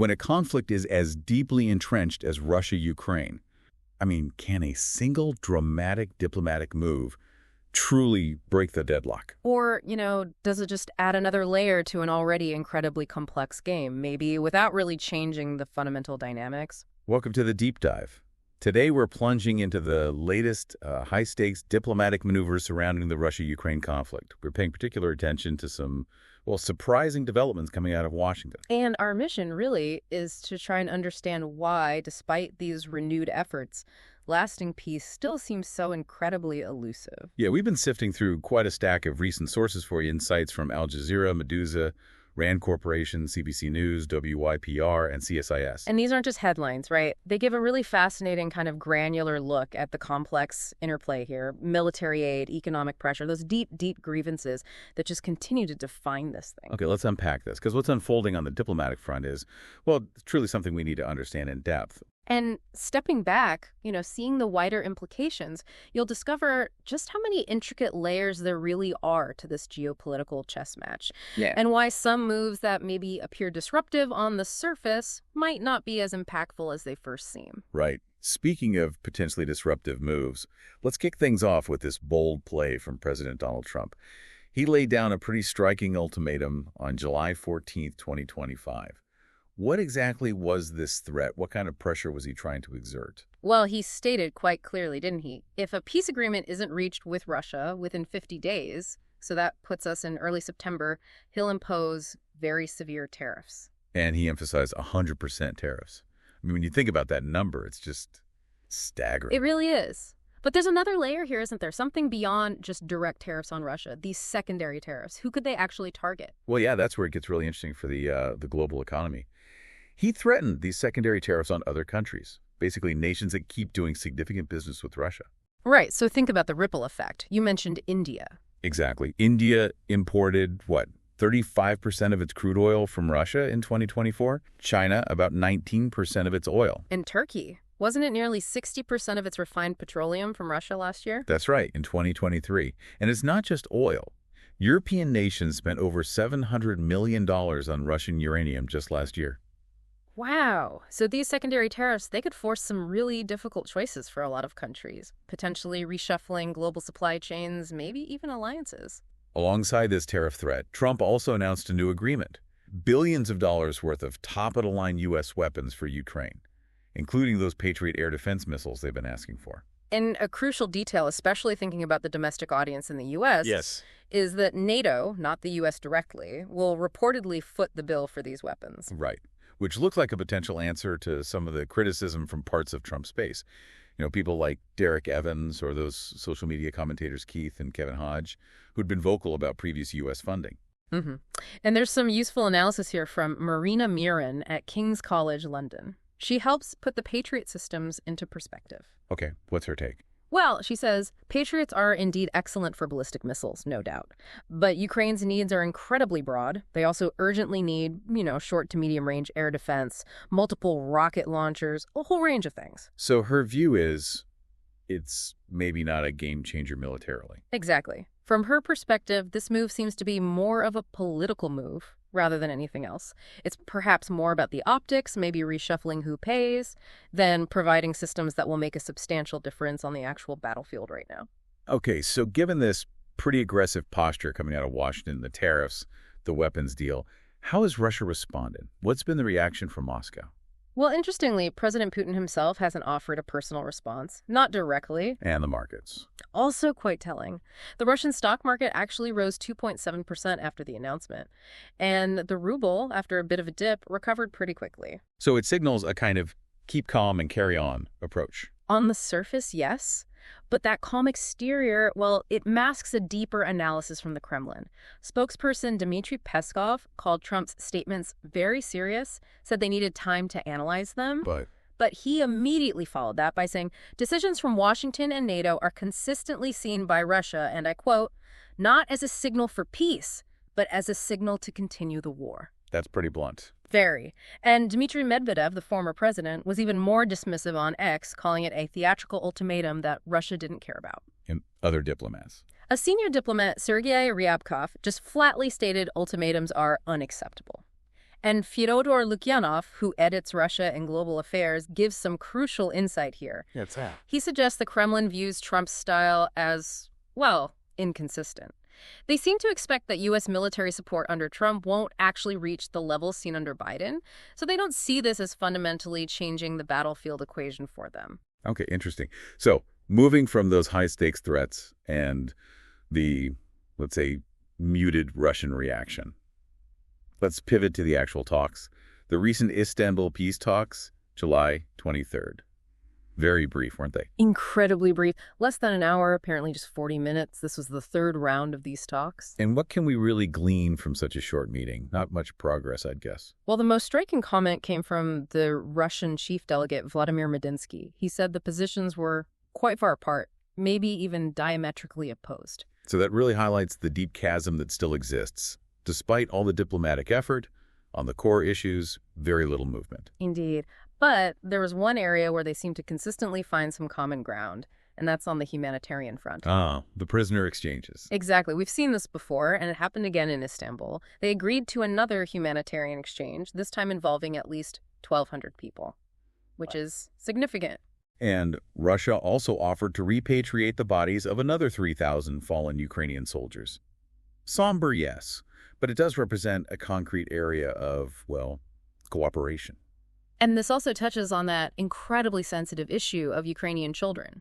when a conflict is as deeply entrenched as Russia-Ukraine. I mean, can a single dramatic diplomatic move truly break the deadlock? Or, does it just add another layer to an already incredibly complex game, maybe without really changing the fundamental dynamics? Welcome to the Deep Dive. Today we're plunging into the latest high-stakes diplomatic maneuvers surrounding the Russia-Ukraine conflict. We're paying particular attention to some, surprising developments coming out of Washington. And our mission, really, is to try and understand why, despite these renewed efforts, lasting peace still seems so incredibly elusive. Yeah, we've been sifting through quite a stack of recent sources for you, insights from Al Jazeera, Meduza, RAND Corporation, CBC News, WYPR, and CSIS. And these aren't just headlines, right? They give a really fascinating kind of granular look at the complex interplay here. Military aid, economic pressure, those deep, deep grievances that just continue to define this thing. Okay, let's unpack this, because what's unfolding on the diplomatic front is, truly something we need to understand in depth. And stepping back, seeing the wider implications, you'll discover just how many intricate layers there really are to this geopolitical chess match. Yeah. And why some moves that maybe appear disruptive on the surface might not be as impactful as they first seem. Right. Speaking of potentially disruptive moves, let's kick things off with this bold play from President Donald Trump. He laid down a pretty striking ultimatum on July 14th, 2025. What exactly was this threat? What kind of pressure was he trying to exert? Well, he stated quite clearly, didn't he? If a peace agreement isn't reached with Russia within 50 days, so that puts us in early September, he'll impose very severe tariffs. And he emphasized 100% tariffs. I mean, when you think about that number, it's just staggering. It really is. But there's another layer here, isn't there? Something beyond just direct tariffs on Russia, these secondary tariffs. Who could they actually target? Well, yeah, that's where it gets really interesting for the global economy. He threatened these secondary tariffs on other countries, basically nations that keep doing significant business with Russia. Right, so think about the ripple effect. You mentioned India. Exactly. India imported, 35% of its crude oil from Russia in 2024? China, about 19% of its oil. And Turkey. Wasn't it nearly 60% of its refined petroleum from Russia last year? That's right, in 2023. And it's not just oil. European nations spent over $700 million on Russian uranium just last year. Wow. So these secondary tariffs, they could force some really difficult choices for a lot of countries, potentially reshuffling global supply chains, maybe even alliances. Alongside this tariff threat, Trump also announced a new agreement, billions of dollars worth of top-of-the-line U.S. weapons for Ukraine, including those Patriot air defense missiles they've been asking for. And a crucial detail, especially thinking about the domestic audience in the U.S., is that NATO, not the U.S. directly, will reportedly foot the bill for these weapons. Right. Which looks like a potential answer to some of the criticism from parts of Trump's base. People like Derek Evans or those social media commentators Keith and Kevin Hodge, who'd been vocal about previous U.S. funding. Mm-hmm. And there's some useful analysis here from Marina Miron at King's College London. She helps put the Patriot systems into perspective. Okay, what's her take? Well, she says, Patriots are indeed excellent for ballistic missiles, no doubt. But Ukraine's needs are incredibly broad. They also urgently need, short to medium range air defense, multiple rocket launchers, a whole range of things. So her view is it's maybe not a game changer militarily. Exactly. From her perspective, this move seems to be more of a political move rather than anything else. It's perhaps more about the optics, maybe reshuffling who pays, than providing systems that will make a substantial difference on the actual battlefield right now. Okay, so given this pretty aggressive posture coming out of Washington, the tariffs, the weapons deal, how has Russia responded? What's been the reaction from Moscow? Well, interestingly, President Putin himself hasn't offered a personal response, not directly. And the markets. Also quite telling. The Russian stock market actually rose 2.7% after the announcement. And the ruble, after a bit of a dip, recovered pretty quickly. So it signals a kind of keep calm and carry on approach. On the surface, yes. But that calm exterior, well, it masks a deeper analysis from the Kremlin. Spokesperson Dmitry Peskov called Trump's statements very serious, said they needed time to analyze them. But he immediately followed that by saying, decisions from Washington and NATO are consistently seen by Russia, and I quote, not as a signal for peace, but as a signal to continue the war. That's pretty blunt. Very. And Dmitry Medvedev, the former president, was even more dismissive on X, calling it a theatrical ultimatum that Russia didn't care about. And other diplomats. A senior diplomat, Sergei Ryabkov, just flatly stated ultimatums are unacceptable. And Fyodor Lukyanov, who edits Russia and Global Affairs, gives some crucial insight here. Yeah, it's that. He suggests the Kremlin views Trump's style as, well, inconsistent. They seem to expect that U.S. military support under Trump won't actually reach the levels seen under Biden, so they don't see this as fundamentally changing the battlefield equation for them. Okay, interesting. So, moving from those high-stakes threats and the, let's say, muted Russian reaction, let's pivot to the actual talks. The recent Istanbul peace talks, July 23rd. Very brief, weren't they? Incredibly brief. Less than an hour, apparently just 40 minutes. This was the third round of these talks. And what can we really glean from such a short meeting? Not much progress, I'd guess. Well, the most striking comment came from the Russian chief delegate, Vladimir Medinsky. He said the positions were quite far apart, maybe even diametrically opposed. So that really highlights the deep chasm that still exists. Despite all the diplomatic effort, on the core issues, very little movement. Indeed. But there was one area where they seemed to consistently find some common ground, and that's on the humanitarian front. Ah, the prisoner exchanges. Exactly. We've seen this before, and it happened again in Istanbul. They agreed to another humanitarian exchange, this time involving at least 1,200 people, which is significant. And Russia also offered to repatriate the bodies of another 3,000 fallen Ukrainian soldiers. Somber, yes, but it does represent a concrete area of, well, cooperation. And this also touches on that incredibly sensitive issue of Ukrainian children.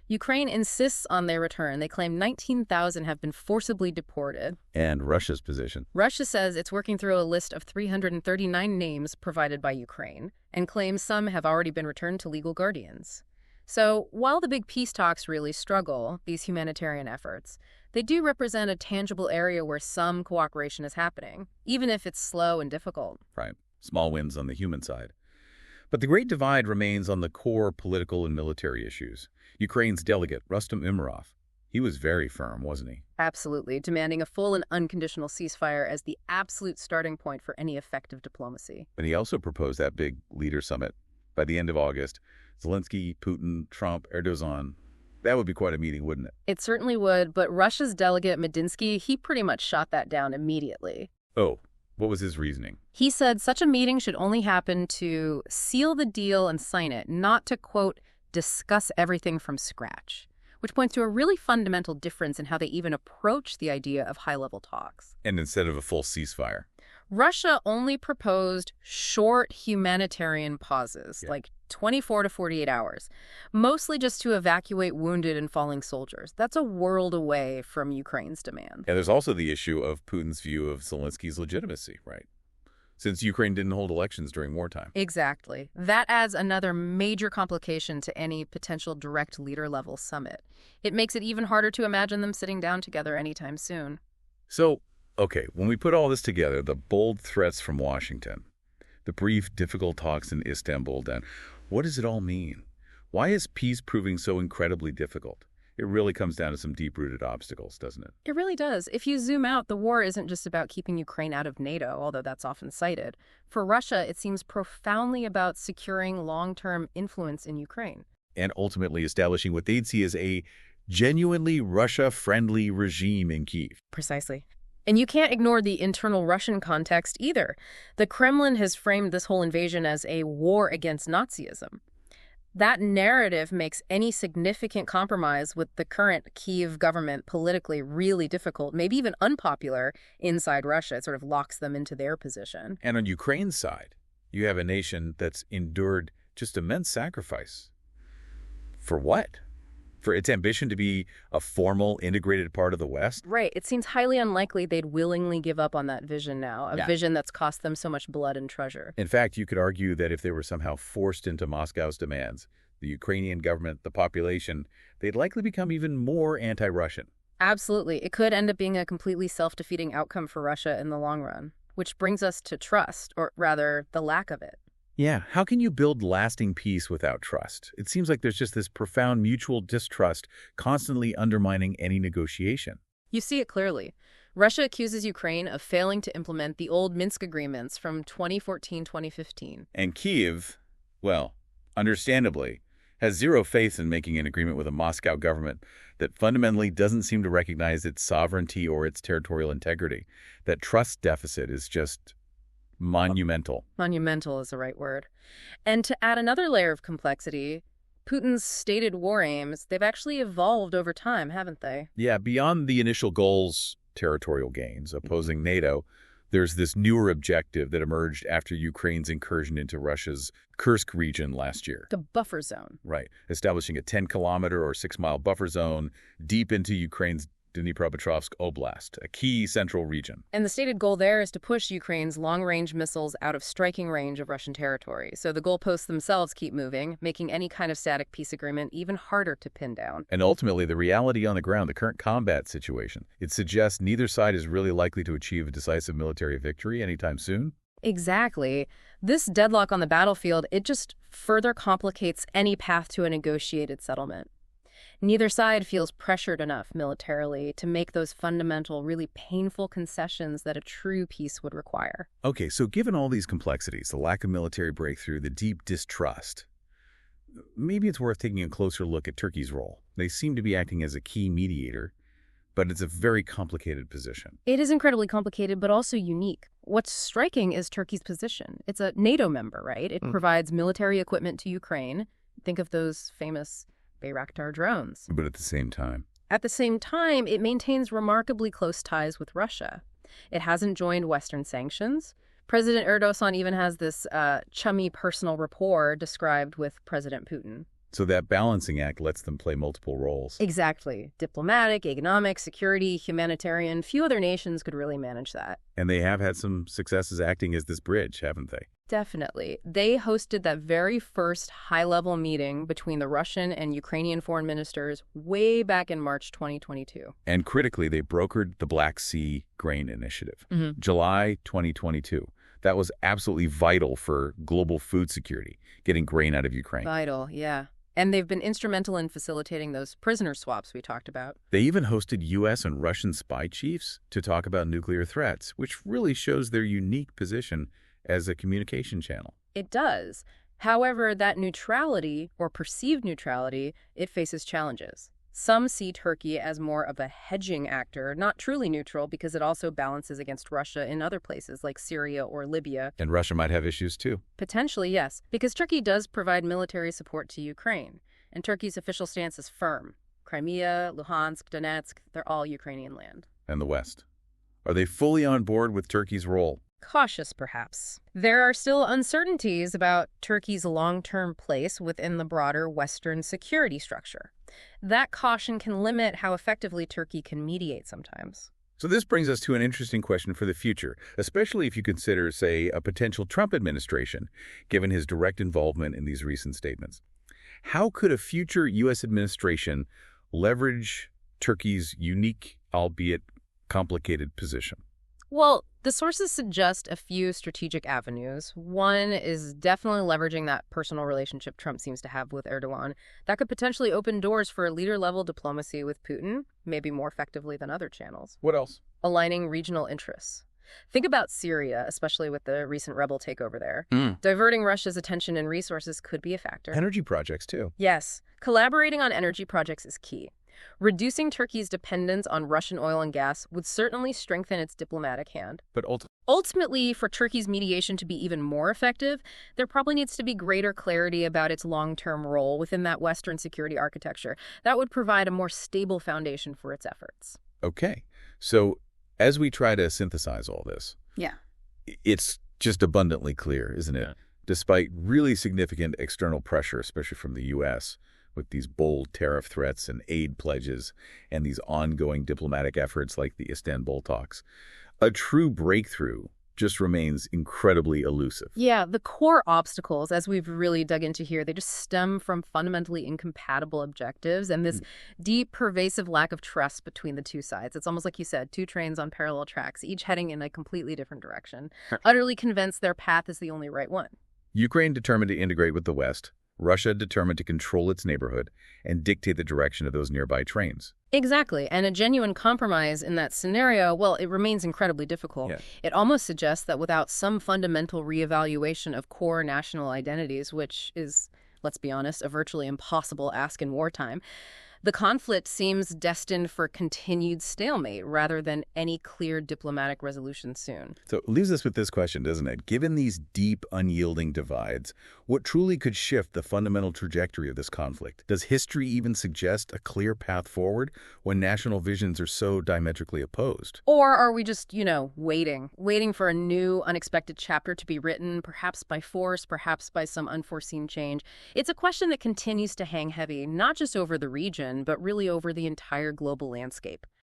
Ukraine insists on their return. They claim 19,000 have been forcibly deported. And Russia's position? Russia says it's working through a list of 339 names provided by Ukraine and claims some have already been returned to legal guardians. So while the big peace talks really struggle, these humanitarian efforts, they do represent a tangible area where some cooperation is happening, even if it's slow and difficult. Right. Small wins on the human side. But the great divide remains on the core political and military issues. Ukraine's delegate, Rustem Umerov, he was very firm, wasn't he? Absolutely, demanding a full and unconditional ceasefire as the absolute starting point for any effective diplomacy. And he also proposed that big leader summit by the end of August. Zelensky, Putin, Trump, Erdogan. That would be quite a meeting, wouldn't it? It certainly would, but Russia's delegate, Medinsky, he pretty much shot that down immediately. Oh, what was his reasoning? He said such a meeting should only happen to seal the deal and sign it, not to, quote, discuss everything from scratch, which points to a really fundamental difference in how they even approach the idea of high-level talks. And instead of a full ceasefire? Russia only proposed short humanitarian pauses, like 24 to 48 hours, mostly just to evacuate wounded and falling soldiers. That's a world away from Ukraine's demand. And there's also the issue of Putin's view of Zelensky's legitimacy, right? Since Ukraine didn't hold elections during wartime. Exactly. That adds another major complication to any potential direct leader-level summit. It makes it even harder to imagine them sitting down together anytime soon. So, okay, when we put all this together, the bold threats from Washington, the brief, difficult talks in Istanbul, then, what does it all mean? Why is peace proving so incredibly difficult? It really comes down to some deep-rooted obstacles, doesn't it? It really does. If you zoom out, the war isn't just about keeping Ukraine out of NATO, although that's often cited. For Russia, it seems profoundly about securing long-term influence in Ukraine. And ultimately establishing what they'd see as a genuinely Russia-friendly regime in Kyiv. Precisely. And you can't ignore the internal Russian context either. The Kremlin has framed this whole invasion as a war against Nazism. That narrative makes any significant compromise with the current Kyiv government politically really difficult, maybe even unpopular inside Russia. It sort of locks them into their position. And on Ukraine's side, you have a nation that's endured just immense sacrifice. For what? For its ambition to be a formal, integrated part of the West? Right. It seems highly unlikely they'd willingly give up on that vision now, a vision that's cost them so much blood and treasure. In fact, you could argue that if they were somehow forced into Moscow's demands, the Ukrainian government, the population, they'd likely become even more anti-Russian. Absolutely. It could end up being a completely self-defeating outcome for Russia in the long run, which brings us to trust, or rather, the lack of it. Yeah, how can you build lasting peace without trust? It seems like there's just this profound mutual distrust constantly undermining any negotiation. You see it clearly. Russia accuses Ukraine of failing to implement the old Minsk agreements from 2014-2015. And Kyiv, well, understandably, has zero faith in making an agreement with a Moscow government that fundamentally doesn't seem to recognize its sovereignty or its territorial integrity. That trust deficit is just, Monumental. Monumental is the right word. And to add another layer of complexity, Putin's stated war aims, they've actually evolved over time, haven't they? Yeah, beyond the initial goals, territorial gains, opposing NATO, there's this newer objective that emerged after Ukraine's incursion into Russia's Kursk region last year. The buffer zone. Right, establishing a 10-kilometer or 6-mile buffer zone deep into Ukraine's Dnipropetrovsk Oblast, a key central region. And the stated goal there is to push Ukraine's long-range missiles out of striking range of Russian territory. So the goalposts themselves keep moving, making any kind of static peace agreement even harder to pin down. And ultimately, the reality on the ground, the current combat situation, it suggests neither side is really likely to achieve a decisive military victory anytime soon. Exactly. This deadlock on the battlefield, it just further complicates any path to a negotiated settlement. Neither side feels pressured enough militarily to make those fundamental, really painful concessions that a true peace would require. Okay, so given all these complexities, the lack of military breakthrough, the deep distrust, maybe it's worth taking a closer look at Turkey's role. They seem to be acting as a key mediator, but it's a very complicated position. It is incredibly complicated, but also unique. What's striking is Turkey's position. It's a NATO member, right? It provides military equipment to Ukraine. Think of those famous Bayraktar drones. But at the same time, it maintains remarkably close ties with Russia. It hasn't joined Western sanctions. President Erdogan even has this chummy personal rapport described with President Putin. So that balancing act lets them play multiple roles. Exactly. Diplomatic, economic, security, humanitarian. Few other nations could really manage that. And they have had some successes acting as this bridge, haven't they? Definitely. They hosted that very first high-level meeting between the Russian and Ukrainian foreign ministers way back in March 2022. And critically, they brokered the Black Sea Grain Initiative. July 2022. That was absolutely vital for global food security, getting grain out of Ukraine. Vital, yeah. And they've been instrumental in facilitating those prisoner swaps we talked about. They even hosted U.S. and Russian spy chiefs to talk about nuclear threats, which really shows their unique position as a communication channel. It does. However, that neutrality, or perceived neutrality, it faces challenges. Some see Turkey as more of a hedging actor, not truly neutral because it also balances against Russia in other places like Syria or Libya. And Russia might have issues too. Potentially, yes, because Turkey does provide military support to Ukraine, and Turkey's official stance is firm. Crimea, Luhansk, Donetsk, they're all Ukrainian land. And the West. Are they fully on board with Turkey's role? Cautious, perhaps. There are still uncertainties about Turkey's long-term place within the broader Western security structure. That caution can limit how effectively Turkey can mediate sometimes. So this brings us to an interesting question for the future, especially if you consider, say, a potential Trump administration, given his direct involvement in these recent statements. How could a future U.S. administration leverage Turkey's unique, albeit complicated, position? Well, the sources suggest a few strategic avenues. One is definitely leveraging that personal relationship Trump seems to have with Erdogan. That could potentially open doors for a leader-level diplomacy with Putin, maybe more effectively than other channels. What else? Aligning regional interests. Think about Syria, especially with the recent rebel takeover there. Diverting Russia's attention and resources could be a factor. Energy projects, too. Yes. Collaborating on energy projects is key. Reducing Turkey's dependence on Russian oil and gas would certainly strengthen its diplomatic hand. But ultimately, for Turkey's mediation to be even more effective, there probably needs to be greater clarity about its long-term role within that Western security architecture. That would provide a more stable foundation for its efforts. Okay. So as we try to synthesize all this, it's just abundantly clear, isn't it? Despite really significant external pressure, especially from the U.S., with these bold tariff threats and aid pledges and these ongoing diplomatic efforts like the Istanbul talks, a true breakthrough just remains incredibly elusive. Yeah, the core obstacles, as we've really dug into here, they just stem from fundamentally incompatible objectives and this deep, pervasive lack of trust between the two sides. It's almost like you said, two trains on parallel tracks, each heading in a completely different direction, utterly convinced their path is the only right one. Ukraine determined to integrate with the West, Russia determined to control its neighborhood and dictate the direction of those nearby trains. Exactly. And a genuine compromise in that scenario, well, it remains incredibly difficult. It almost suggests that without some fundamental reevaluation of core national identities, which is, let's be honest, a virtually impossible ask in wartime, The conflict seems destined for continued stalemate rather than any clear diplomatic resolution soon. So it leaves us with this question, doesn't it? Given these deep, unyielding divides, what truly could shift the fundamental trajectory of this conflict? Does history even suggest a clear path forward when national visions are so diametrically opposed? Or are we just, waiting for a new, unexpected chapter to be written, perhaps by force, perhaps by some unforeseen change? It's a question that continues to hang heavy, not just over the region, but really over the entire global landscape.